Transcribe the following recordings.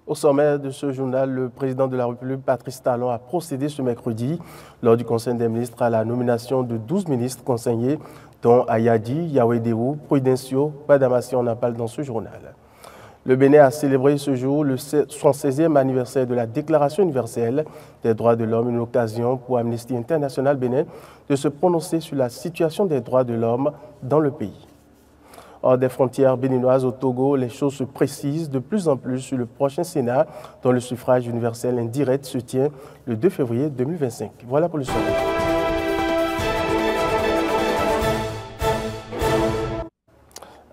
Au sommet de ce journal, le président de la République, Patrice Talon, a procédé ce mercredi, lors du Conseil des ministres, à la nomination de 12 ministres conseillers, dont Ayadi, Yawedéou, Prudencio, Badamassi, on en parle dans ce journal. Le Bénin a célébré ce jour son 16e anniversaire de la Déclaration universelle des droits de l'homme, une occasion pour Amnesty International Bénin de se prononcer sur la situation des droits de l'homme dans le pays. Hors des frontières béninoises au Togo, les choses se précisent de plus en plus sur le prochain Sénat dont le suffrage universel indirect se tient le 2 février 2025. Voilà pour le sommet.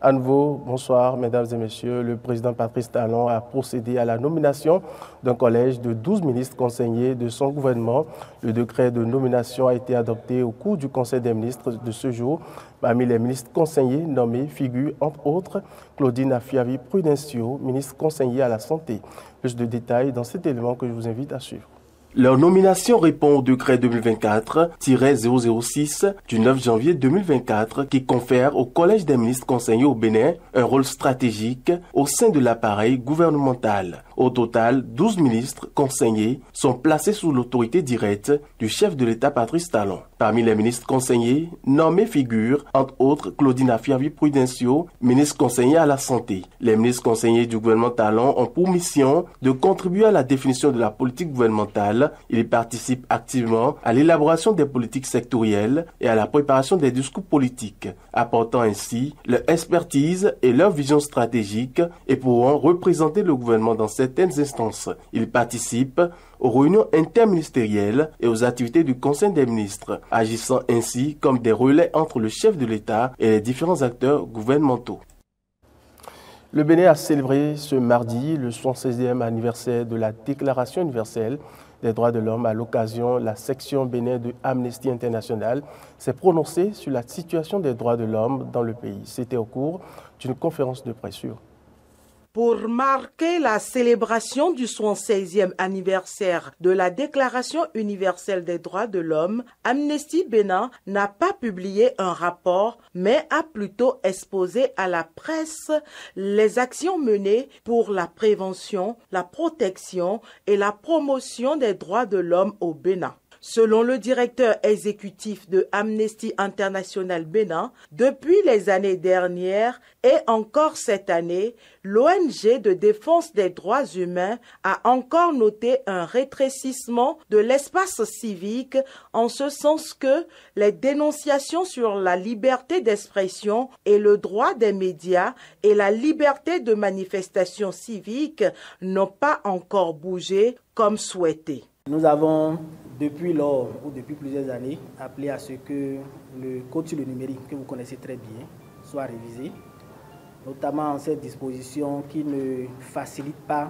À nouveau, bonsoir mesdames et messieurs. Le président Patrice Talon a procédé à la nomination d'un collège de 12 ministres conseillers de son gouvernement. Le décret de nomination a été adopté au cours du Conseil des ministres de ce jour. Parmi les ministres conseillers nommés figurent entre autres Claudine Afiavi Prudencio, ministre conseiller à la Santé. Plus de détails dans cet élément que je vous invite à suivre. Leur nomination répond au décret 2024-006 du 9 janvier 2024 qui confère au Collège des ministres conseillers au Bénin un rôle stratégique au sein de l'appareil gouvernemental. Au total, 12 ministres conseillers sont placés sous l'autorité directe du chef de l'État Patrice Talon. Parmi les ministres conseillers, nommés figurent entre autres Claudine Afiavi Prudencio, ministre conseiller à la Santé. Les ministres conseillers du gouvernement Talon ont pour mission de contribuer à la définition de la politique gouvernementale. Ils participent activement à l'élaboration des politiques sectorielles et à la préparation des discours politiques, apportant ainsi leur expertise et leur vision stratégique et pourront représenter le gouvernement dans certaines instances. Ils participent aux réunions interministérielles et aux activités du Conseil des ministres, agissant ainsi comme des relais entre le chef de l'État et les différents acteurs gouvernementaux. Le Bénin a célébré ce mardi le 76e anniversaire de la Déclaration universelle des droits de l'homme. À l'occasion, la section Bénin de Amnesty International s'est prononcée sur la situation des droits de l'homme dans le pays. C'était au cours d'une conférence de presse. Pour marquer la célébration du 76e anniversaire de la Déclaration universelle des droits de l'homme, Amnesty Bénin n'a pas publié un rapport, mais a plutôt exposé à la presse les actions menées pour la prévention, la protection et la promotion des droits de l'homme au Bénin. Selon le directeur exécutif de Amnesty International Bénin, depuis les années dernières et encore cette année, l'ONG de défense des droits humains a encore noté un rétrécissement de l'espace civique en ce sens que les dénonciations sur la liberté d'expression et le droit des médias et la liberté de manifestation civique n'ont pas encore bougé comme souhaité. Nous avons depuis lors ou depuis plusieurs années appelé à ce que le code sur le numérique que vous connaissez très bien soit révisé, notamment cette disposition qui ne facilite pas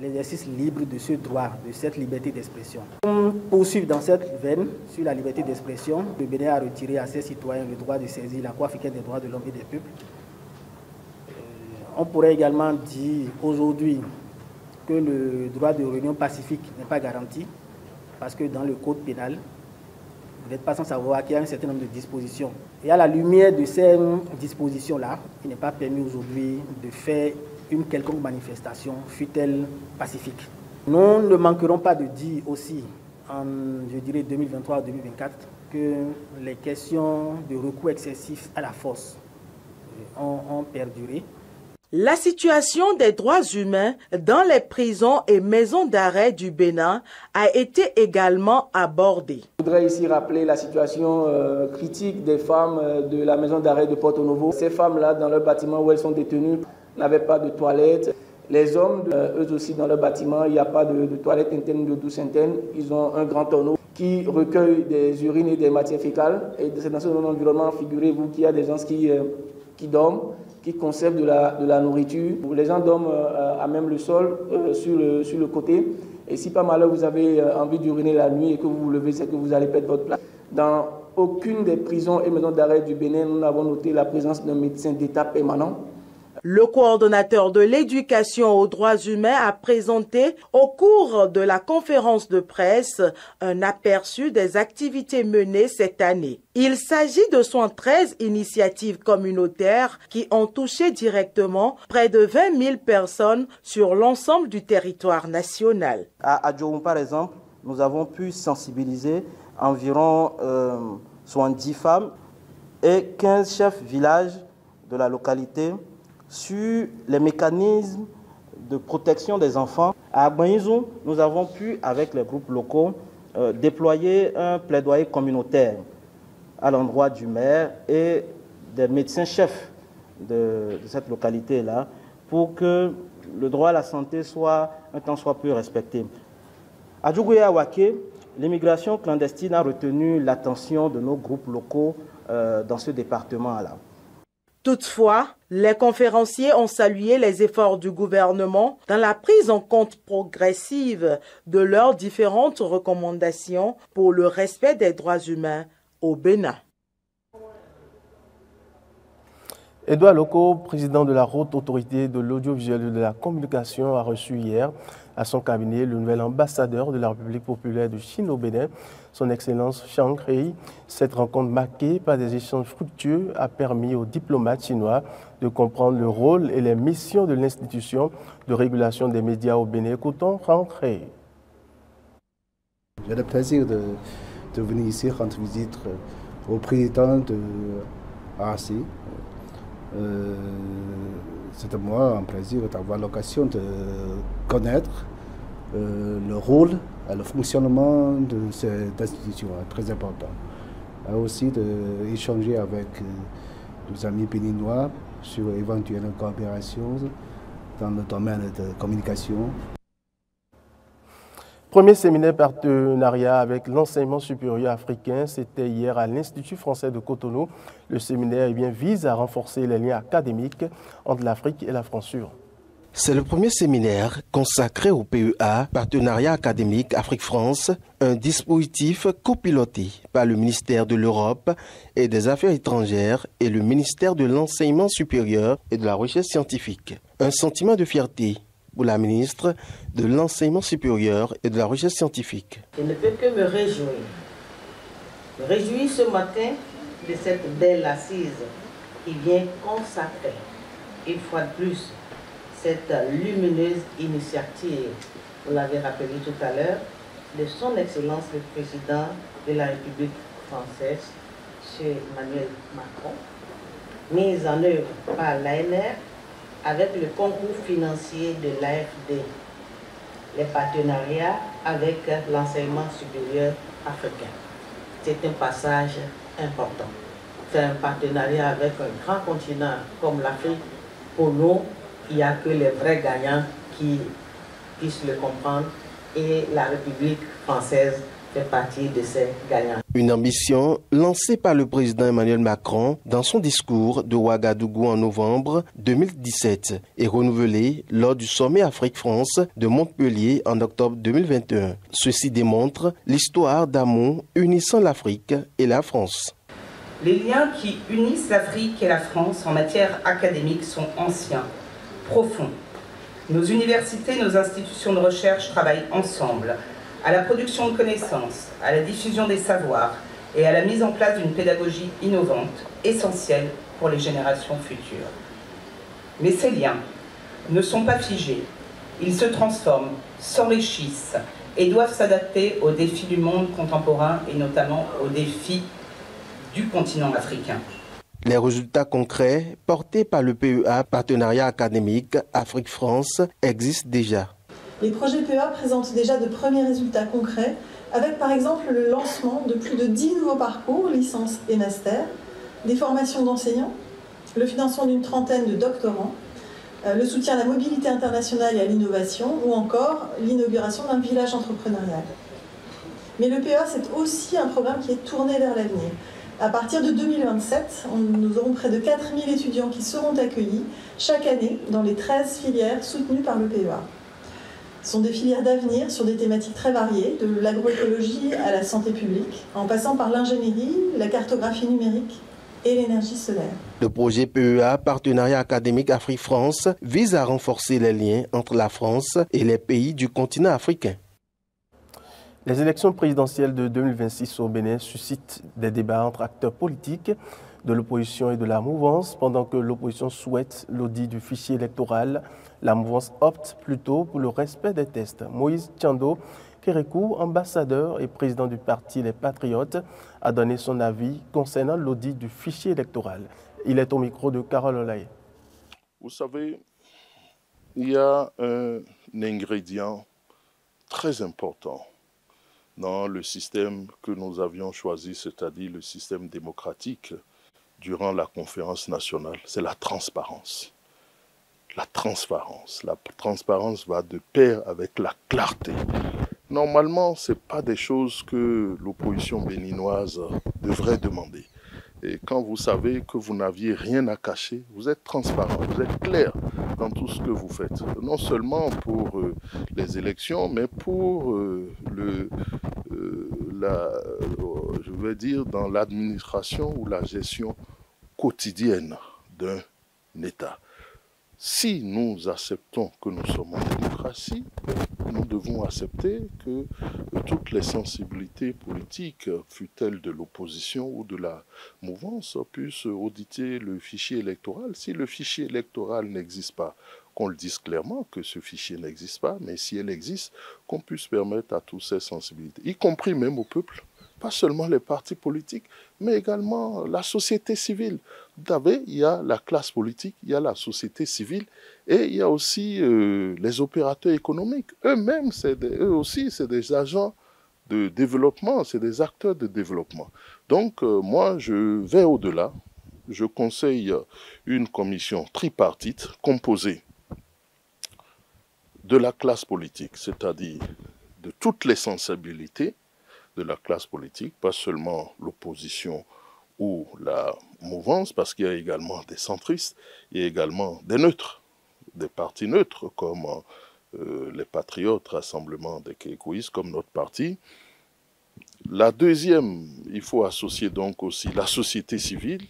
l'exercice libre de ce droit, de cette liberté d'expression. Pour poursuivre dans cette veine sur la liberté d'expression, le Bénin a retiré à ses citoyens le droit de saisir la Cour africaine des droits de l'homme et des peuples. On pourrait également dire aujourd'hui que le droit de réunion pacifique n'est pas garanti parce que dans le code pénal, vous n'êtes pas sans savoir qu'il y a un certain nombre de dispositions. Et à la lumière de ces dispositions-là, il n'est pas permis aujourd'hui de faire une quelconque manifestation, fût-elle pacifique. Nous ne manquerons pas de dire aussi, en je dirais 2023-2024, que les questions de recours excessif à la force ont perduré. La situation des droits humains dans les prisons et maisons d'arrêt du Bénin a été également abordée. Je voudrais ici rappeler la situation critique des femmes de la maison d'arrêt de Porto Novo. Ces femmes-là, dans leur bâtiment où elles sont détenues, n'avaient pas de toilettes. Les hommes, eux aussi, dans leur bâtiment, il n'y a pas de toilettes internes, de douche interne. Ils ont un grand tonneau qui recueille des urines et des matières fécales. Et c'est dans ce même environnement, figurez-vous qu'il y a des gens qui dorment, qui conservent de la nourriture. Les gens dorment à même le sol, sur le côté. Et si par malheur vous avez envie d'uriner la nuit et que vous vous levez, c'est que vous allez perdre votre place. Dans aucune des prisons et maisons d'arrêt du Bénin, nous n'avons noté la présence d'un médecin d'État permanent. Le coordonnateur de l'éducation aux droits humains a présenté au cours de la conférence de presse un aperçu des activités menées cette année. Il s'agit de 113 initiatives communautaires qui ont touché directement près de 20 000 personnes sur l'ensemble du territoire national. À Adjoum, par exemple, nous avons pu sensibiliser environ 70 femmes et 15 chefs villages de la localité sur les mécanismes de protection des enfants. À Agbanizou, nous avons pu, avec les groupes locaux, déployer un plaidoyer communautaire à l'endroit du maire et des médecins-chefs de cette localité-là pour que le droit à la santé soit un tant soit peu respecté. À Djougouya-Waké, l'immigration clandestine a retenu l'attention de nos groupes locaux dans ce département-là. Toutefois, les conférenciers ont salué les efforts du gouvernement dans la prise en compte progressive de leurs différentes recommandations pour le respect des droits humains au Bénin. Edouard Loko, président de la Haute Autorité de l'Audiovisuel et de la Communication, a reçu hier à son cabinet le nouvel ambassadeur de la République populaire de Chine au Bénin, son Excellence Chiang Kai. Cette rencontre marquée par des échanges fructueux a permis aux diplomates chinois de comprendre le rôle et les missions de l'institution de régulation des médias au Bénin. Écoutons Chiang Kai. J'ai le plaisir de venir ici rendre visite au président de l'ARC. C'est pour moi un plaisir d'avoir l'occasion de connaître le rôle et le fonctionnement de cette institution, très important. Et aussi d'échanger avec nos amis béninois sur éventuelles coopérations dans le domaine de communication. Premier séminaire partenariat avec l'enseignement supérieur africain, c'était hier à l'Institut français de Cotonou. Le séminaire vise à renforcer les liens académiques entre l'Afrique et la France. C'est le premier séminaire consacré au PEA, Partenariat académique Afrique-France, un dispositif copiloté par le ministère de l'Europe et des Affaires étrangères et le ministère de l'Enseignement supérieur et de la Recherche scientifique. Un sentiment de fierté pour la ministre de l'Enseignement supérieur et de la Recherche scientifique. Je ne peux que me réjouir. Me réjouir ce matin de cette belle assise qui vient consacrer une fois de plus cette lumineuse initiative, vous l'avez rappelé tout à l'heure, de son Excellence le Président de la République française, M. Emmanuel Macron, mise en œuvre par l'ANR avec le concours financier de l'AFD, les partenariats avec l'enseignement supérieur africain. C'est un passage important. C'est un partenariat avec un grand continent comme l'Afrique. Pour nous, il n'y a que les vrais gagnants qui puissent le comprendre et la République française fait partie de ces gagnants. Une ambition lancée par le président Emmanuel Macron dans son discours de Ouagadougou en novembre 2017 et renouvelée lors du sommet Afrique-France de Montpellier en octobre 2021. Ceci démontre l'histoire d'amour unissant l'Afrique et la France. Les liens qui unissent l'Afrique et la France en matière académique sont anciens, profonds. Nos universités, nos institutions de recherche travaillent ensemble à la production de connaissances, à la diffusion des savoirs et à la mise en place d'une pédagogie innovante, essentielle pour les générations futures. Mais ces liens ne sont pas figés, ils se transforment, s'enrichissent et doivent s'adapter aux défis du monde contemporain et notamment aux défis du continent africain. Les résultats concrets portés par le PEA, Partenariat académique Afrique-France, existent déjà. Les projets PEA présentent déjà de premiers résultats concrets, avec par exemple le lancement de plus de 10 nouveaux parcours, licence et master, des formations d'enseignants, le financement d'une trentaine de doctorants, le soutien à la mobilité internationale et à l'innovation, ou encore l'inauguration d'un village entrepreneurial. Mais le PEA, c'est aussi un programme qui est tourné vers l'avenir. À partir de 2027, nous aurons près de 4000 étudiants qui seront accueillis chaque année dans les 13 filières soutenues par le PEA. Ce sont des filières d'avenir sur des thématiques très variées, de l'agroécologie à la santé publique, en passant par l'ingénierie, la cartographie numérique et l'énergie solaire. Le projet PEA, Partenariat académique Afrique-France, vise à renforcer les liens entre la France et les pays du continent africain. Les élections présidentielles de 2026 au Bénin suscitent des débats entre acteurs politiques de l'opposition et de la mouvance. Pendant que l'opposition souhaite l'audit du fichier électoral, la mouvance opte plutôt pour le respect des tests. Moïse Tchando Kérékou, ambassadeur et président du parti Les Patriotes, a donné son avis concernant l'audit du fichier électoral. Il est au micro de Carole Olaye. Vous savez, il y a un ingrédient très important dans le système que nous avions choisi, c'est-à-dire le système démocratique durant la conférence nationale, c'est la transparence. La transparence. La transparence va de pair avec la clarté. Normalement, ce n'est pas des choses que l'opposition béninoise devrait demander. Et quand vous savez que vous n'aviez rien à cacher, vous êtes transparent, vous êtes clair dans tout ce que vous faites. Non seulement pour les élections, mais pour je vais dire, dans l'administration ou la gestion quotidienne d'un État. Si nous acceptons que nous sommes en démocratie, nous devons accepter que toutes les sensibilités politiques, fût-elles de l'opposition ou de la mouvance, puissent auditer le fichier électoral. Si le fichier électoral n'existe pas, qu'on le dise clairement que ce fichier n'existe pas, mais si elle existe, qu'on puisse permettre à toutes ces sensibilités, y compris même au peuple, pas seulement les partis politiques, mais également la société civile. Vous savez, il y a la classe politique, il y a la société civile, et il y a aussi les opérateurs économiques. Eux-mêmes, eux aussi, c'est des agents de développement, c'est des acteurs de développement. Donc, moi, je vais au-delà. Je conseille une commission tripartite composée de la classe politique, c'est-à-dire de toutes les sensibilités de la classe politique, pas seulement l'opposition ou la mouvance, parce qu'il y a également des centristes, il y a également des neutres, des partis neutres, comme les Patriotes, Rassemblement des Kékouïs, comme notre parti. La deuxième, il faut associer donc aussi la société civile,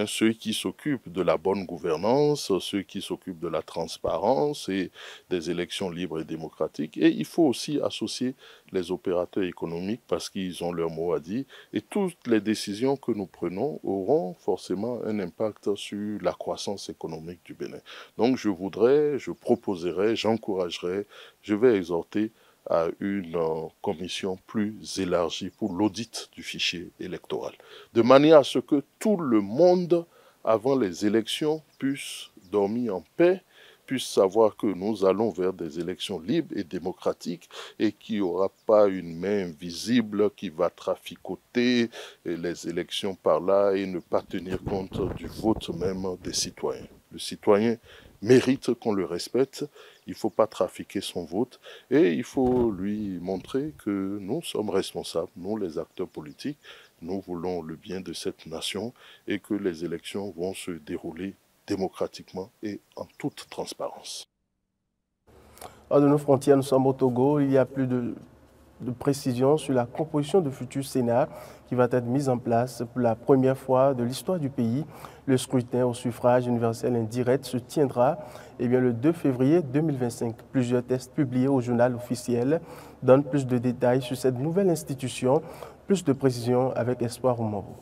ceux qui s'occupent de la bonne gouvernance, ceux qui s'occupent de la transparence et des élections libres et démocratiques. Et il faut aussi associer les opérateurs économiques parce qu'ils ont leur mot à dire. Et toutes les décisions que nous prenons auront forcément un impact sur la croissance économique du Bénin. Donc je proposerai, j'encouragerai, je vais exhorter à une commission plus élargie pour l'audit du fichier électoral, de manière à ce que tout le monde, avant les élections, puisse dormir en paix, puisse savoir que nous allons vers des élections libres et démocratiques et qu'il n'y aura pas une main invisible qui va traficoter les élections par là et ne pas tenir compte du vote même des citoyens. Le citoyen mérite qu'on le respecte, il ne faut pas trafiquer son vote et il faut lui montrer que nous sommes responsables, nous les acteurs politiques, nous voulons le bien de cette nation et que les élections vont se dérouler démocratiquement et en toute transparence. Hors de nos frontières, nous sommes au Togo, il y a plus de précisions sur la composition du futur Sénat qui va être mise en place pour la première fois de l'histoire du pays. Le scrutin au suffrage universel indirect se tiendra le 2 février 2025. Plusieurs textes publiés au journal officiel donnent plus de détails sur cette nouvelle institution. Plus de précisions avec Espoir Oumabo.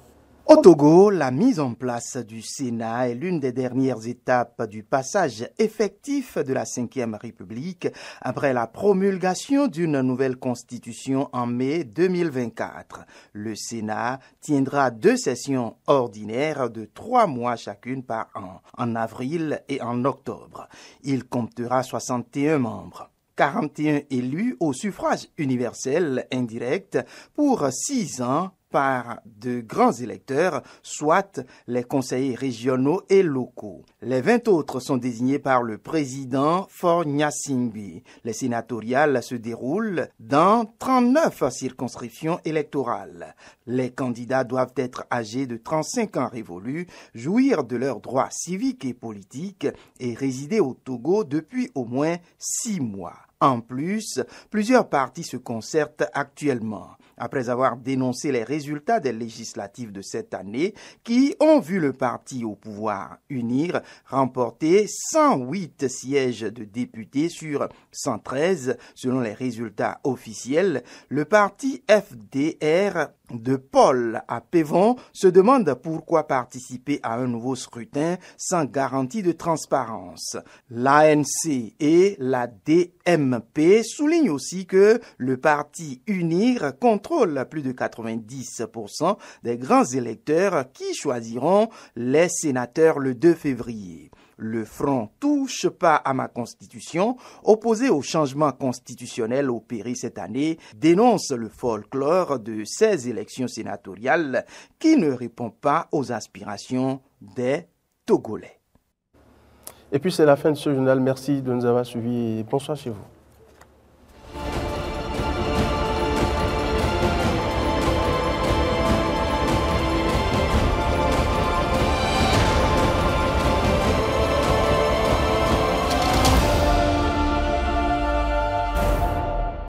Au Togo, la mise en place du Sénat est l'une des dernières étapes du passage effectif de la Ve République après la promulgation d'une nouvelle constitution en mai 2024. Le Sénat tiendra 2 sessions ordinaires de 3 mois chacune par an, en avril et en octobre. Il comptera 61 membres. 41 élus au suffrage universel indirect pour 6 ans par de grands électeurs, soit les conseillers régionaux et locaux. Les 20 autres sont désignés par le président Faure Gnassingbé. Les sénatoriales se déroulent dans 39 circonscriptions électorales. Les candidats doivent être âgés de 35 ans révolus, jouir de leurs droits civiques et politiques et résider au Togo depuis au moins 6 mois. En plus, plusieurs partis se concertent actuellement. après avoir dénoncé les résultats des législatives de cette année qui ont vu le parti au pouvoir UNIR remporter 108 sièges de députés sur 113 selon les résultats officiels. Le parti FDR de Paul à Pévon se demande pourquoi participer à un nouveau scrutin sans garantie de transparence. L'ANC et la DMP soulignent aussi que le parti UNIR contrôle plus de 90% des grands électeurs qui choisiront les sénateurs le 2 février. Le Front Touche pas à ma constitution, opposé au changement constitutionnel opéré cette année, dénonce le folklore de ces élections sénatoriales qui ne répond pas aux aspirations des Togolais. Et puis c'est la fin de ce journal. Merci de nous avoir suivis. Bonsoir chez vous.